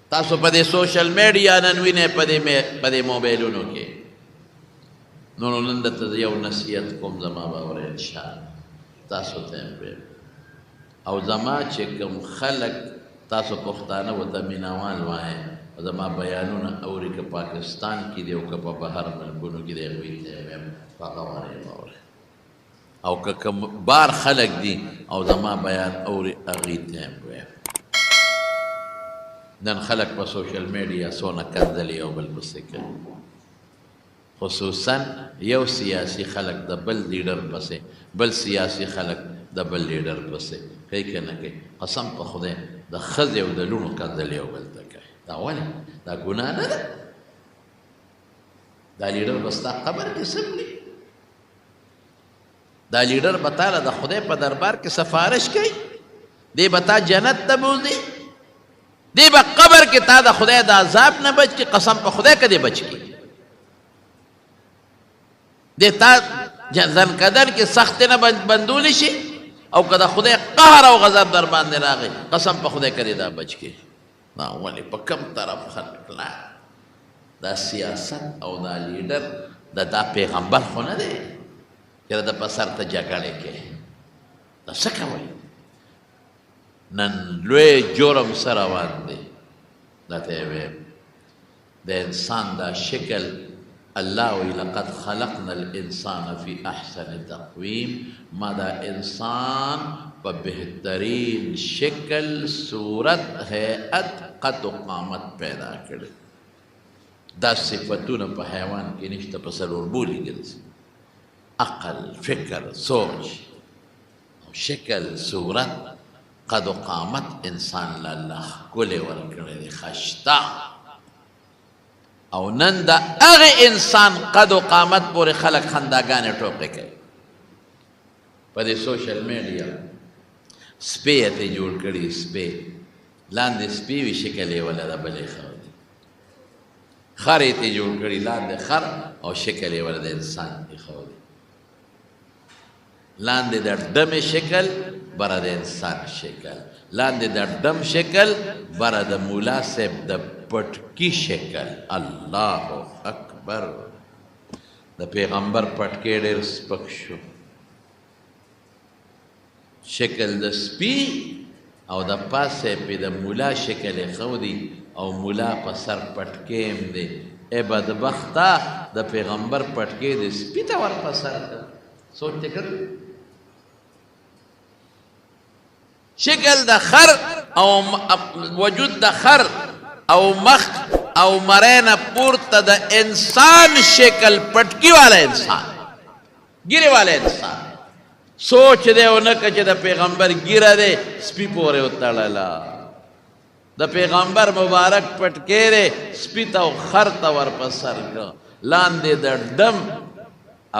تاسو په دې سوشل میډیا نن وینئ په دې موبایلونو کې. نو نن درته یو نصیحت کوم زما به اورئ انشاءالله، تاسو ته یې ویم او زما چې کوم خلک تاسو پښتانه ورته مینهوال وایئ او زما بیانونه اوري که پاکستان کې دي او که په بهر ملکونو کې دی، هغوی ته یې ویم په هغه باندې واورئ. او که کوم بار خلک دي او زما بیان اوري هغوی ته یې ویم. نن خلک په سوشل میډیا څونه کنځلې یو بل پسې کوي، خصوصا یو سیاسي خلک د بل لیډر پسې، بل سیاسي خلک د بل لیډر پسې کوي که نه کوي. قسم په خدای د ښځې او د لوڼو کنځلې یو بل ته کوي. دا ولې؟ دا ګناه نه ده؟ دا لیډر به ستا قبر کې څه کړي؟ دا لیډر به تا له د خدای په دربار کې سفارش کوي؟ دی به تا جنت ته بوځي؟ دی به قبر کې تا د خدای د عذاب نه بچ کی؟ قسم په خدای که دی بچ کی. دی تا زنکدن کې سخت نه بندولی شي او که د خدای قهر او غضب در باندې راغی قسم په خدای که دی دا بچ کی. نا ولې په کم طرف خلک لا دا سیاست او دا لیډر دا پیغمبر خو نه دی چې د په سر ته جګړې کوي. دا څه کوئ؟ نن لوی جرم سره روان دی. دا ته یې ویم د انسان دا شکل الله وی لقد خلقنا الانسان فی احسن تقویم، ما دا انسان په بهترین شکل صورت هیئت قد و قامت پیدا کړی. دا صفتونه په حیوان کې نشته، په څلور بولي ګرځي: عقل، فکر، سوچ او شکل صورت قد و قامت انسان له الله ښکلی ورکړی دی، خشته. او نن د هغې انسان قد و قامت پورې خلک خنداګانې ټوکې کوي. په دې سوشل میډیا سپی یې ته جوړ کړي، سپی لاندې سپی وي شکل یې وله د بلې ښودي، خر یې ته جوړ کړي لاندې خر او شکل یې وله د انسان ایښودي، لاندې د ډمې شکل بره د انسان شکل، لاندې د ډم شکل بره د مولا صاحب د پټکي شکل. الله اکبر. د پیغمبر پټکی ډېر سپک شو، شکل د سپي او د پاسه پې د مولا شکل یې ښودي او مولا په سر پټکی هم دی. ای بدبخته د پیغمبر پټکی د سپي ته ور په سر کړ. سوچ دې کړ؟ شکل د خر او وجود د خر او مخ او مرینه پورته د انسان شکل، پټکی والا انسان، ګیرې والا انسان. سوچ دی او نه که چې د پیغمبر ګیره دی سپي پورې وتړله، د پیغمبر مبارک پټکی دی سپي ته او خر ته ور په سر کړه، لاندې د ډم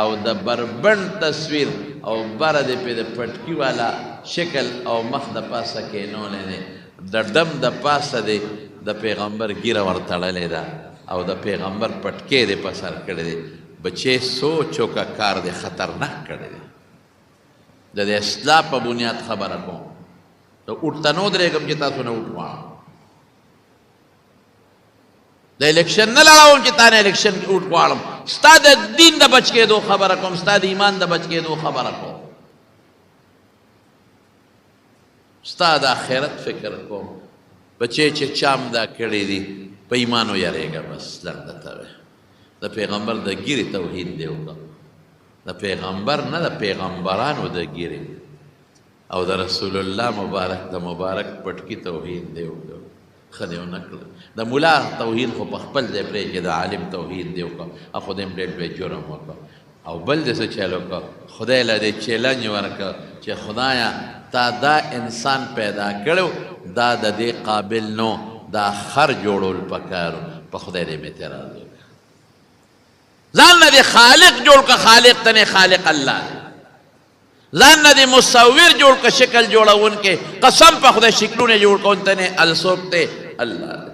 او د بربند تصویر او بره دی پې د پټکي والا شکل او مخ د پاسه کېنولی دی، د ډم د پاسه دی د پیغمبر ګیره ورتړلې ده او د پیغمبر پټکی دی په سر کړی دی. بچې سوچ وکړه، کار دی خطرناک کړی دی. د دې اصلاح په بنیاد خبره کوم، د اوټ ته نه ودرېږم چې تاسو نه اوټ غواړم، د الیکشن نه لړوم چې تا نه الیکشن کې اوټ غواړم، ستا د دین د بچ کېدو خبره کوم، ستا د ایمان د بچ کېدو خبره کوم، ستا د آخرت فکر کوم. بچې چې چام دا کړی دي په ایمان ویرېږه، بس درته ته وایي د پیغمبر د ګیرې توحید دی وکړه، د پیغمبر نه د پیغمبرانو د ګیرې او د رسول الله مبارک د مبارک پټکي توحید دی وکړه. ښه دی ونه کړه. د ملا توحید خو په خپل ځای پرېږدي، د عالم توحید دی وکړه، او خدای هم ډېر لوی جرم وکړه. او بل دې څه چل وکړه، خدای له دې چیلنج ورکړه چې خدایه تا دا انسان پیدا کړو، دا د دې قابل نو، دا خر جوړول پکارو. په خدای دې مې اعتراض وکړه، ځان نه دې خالق جوړ که، خالق ته نه خالق الله دی، ځان نه دې مصور جوړ که، شکل جوړونکی، قسم په خدای شکلونه جوړ کوونکی نه الڅوک دی الله دی.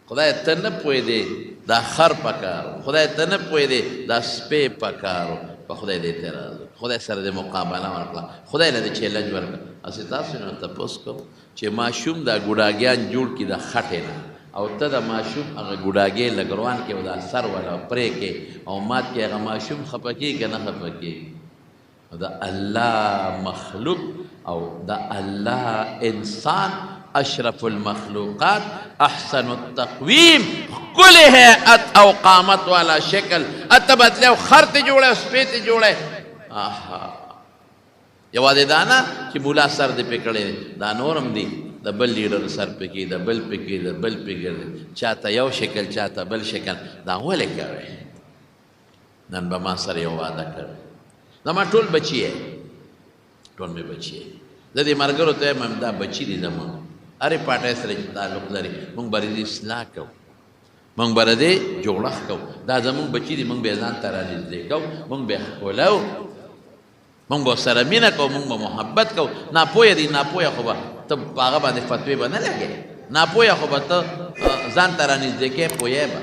خدای ته نه پوهېدې دا خر پکارو، خدای ته نه پوهېدې دا سپی پکارو. په خدای دې اعتراض وکړه، خدای سره دې مقابله ورکړه، خدای له دې چیلنج ورکړه. اسې تاسو نه تپوس کوم چې ماشوم دا ګوډاګیان جوړ کړي د خټې نه او ته د ماشوم هغه ګوډاګې لږ روان کې او دا سر ولا پرې کې او مات کې هغه ماشوم خفه کېږي که نه خفه کېږي د الله مخلوق او د الله انسان اشرف المخلوقات احسن التقویم ښکلې هیئت او قامت والا شکل اته بدلې او خر ته جوړی او سپی ته جوړی یوازې دا نه چې مولا سر دې پې کړی دی دا نور هم دی د بل لیډر سر پکې د بل پکې د بل پکې چاته یو شکل چاته بل شکل دا ولې کوي نن به ما سره یو واده کړی زما ټول بچي ټول مې بچي زه دې ملګرو ته وایم دا بچي دي زمونږ هرې پاټۍ سره چې تعلق لري موږ به دې اصلاح کوو موږ به دې جوړښت کوو دا زمونږ بچي دي موږ به یې ځان ته رانږدې کوو موږ به یې ښکلو موږ به سره مینه کوو موږ به محبت کوو ناپوهه دي ناپوهه خو به ته په هغه باندې فتوې به نه لګې ناپوهه خو به ته ځان ته رانږدې کوې پوهې به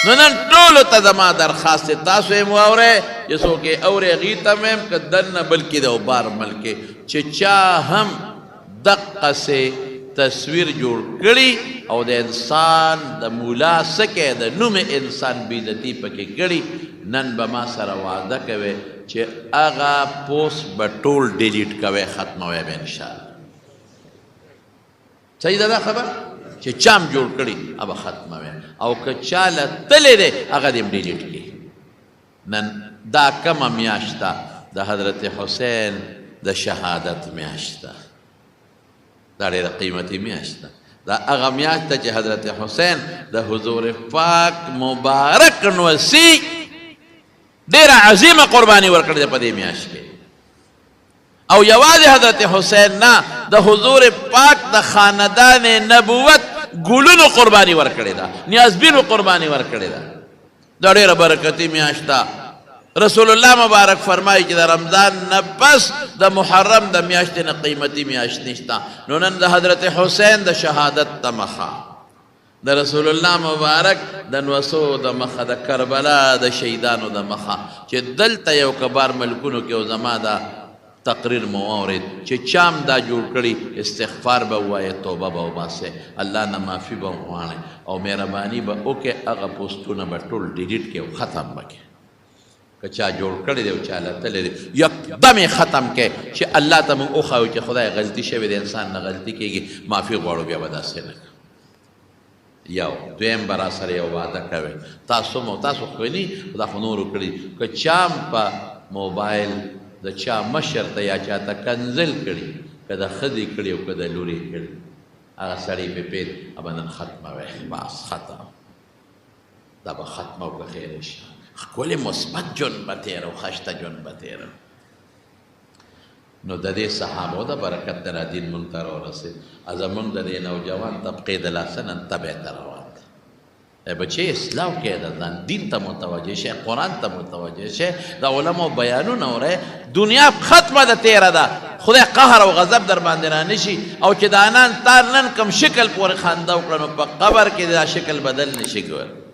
نو نن ټولو ته زما درخواست دی تاسو یې مو اورئ چې څوک یې اوري هغې ته مې یم که دننه بلکې د بار ملکې چې چا هم دقسې تصویر جوړ کړي او د انسان د مولا سکه د نوم انسان بېعزتي پکې کړي نن به ما سره وعده کوي چې هغه پوسټ به ټول ډیلیټ کوي ختموي به انشاءالله صحیح ده دا خبر چې چام جوړ کړي هغه ختموي او که چا له تللی دی هغه دې هم ډیلیټ کړي نن دا کمه میاشت ده د حضرت حسین د شهادت میاشت ده دا ډېره قیمتي میاشت ده دا هغه میاشت ده چې حضرت حسین د حضور پاک مبارک نوسي ډېره عظیمه قرباني ورکړې ده په دې میاشت کې او یوازې حضرت حسین نه د حضور پاک د خاندان نبوت ګلونو قرباني ورکړې ده نیازبینو قرباني ورکړې ده دا ډېره برکتي میاشت ده رسول الله مبارک فرمایي چې د رمضان نه پس د محرم د میاشتې نه قیمتي میاشت نشته نو نن د حضرت حسین د شهادت د مخه د رسول الله مبارک د نوسو د مخه د کربلا د شهیدانو د مخه چې دلته یو کبار ملکونو کې او زما دا تقریر موارد چې چام دا جوړ کړي استغفار به ووایه توبه به وباسئ الله نه معافي به وغواړئ او مهرباني به وکړئ هغه پوسټونه به ټول ډیلیټ کړئ او ختم به کړئ که چا جوړ کړی دی او چا لتلی دی یکدم یې ختم کړئ چې الله ته موږ وښایو چې خدای غلطي شوې د انسان نه غلطي کېږي معافي غواړو بیا به داسې نه یو دویم به راسره یو وعده کوئ تاسو مو تاسو خو ویني خدا خو نورو کړي که چا په موبایل د چا مشر ته یا چا ته کنزل کړي که د ښځې کړي او که د لورې کړي هغه سړی پې پید به نن ختموئ بس ختم دا به ختمه او که خیر شي ښکلې مثبت ژوند به تېره او ښایسته ژوند به تېره نو د دې صحابو د برکت نه را دین مونږ ته راورسېد زمونږ د دې نوجوان طبقې د لاسه نن تبې ته روان دی بچې اصلاح وکړئ د ځان دین ته متوجه شئ قرآن ته متوجه شئ د علماو بیانونه اورئ دنیا ختمه ده تېره ده خدای قهر او غضب در باندې رانشي او چې دا نن تا نن کوم شکل پورې خنده وکړه نو په قبر کې دا شکل بدل نشي کولی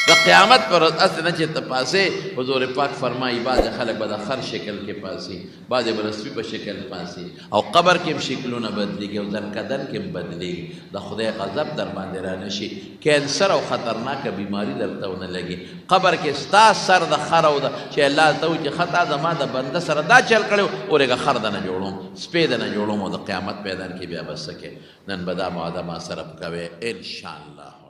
د قیامت پر ورځ هسې نه چې ته پاسې حضور پاک فرمایي بعضې خلک به د خر شکل کې پاسي بعضې به د سپي په شکل پاسي او قبر کې هم شکلونه بدلېږي او ځنکدن کې هم بدلېږي د خدای غضب در باندې رانشي کینسر او خطرناکه بیماري درته ونه لګي قبر کې ستا سر د خر او د چې الله ته وایي چې خطا زما د بنده سره دا چل کړی اورېږه خر د نه جوړوم سپی د نه جوړوم او د قیامت میدان کې بیا به څه کې نن به دا معاهده ما سره کوې انشاءالله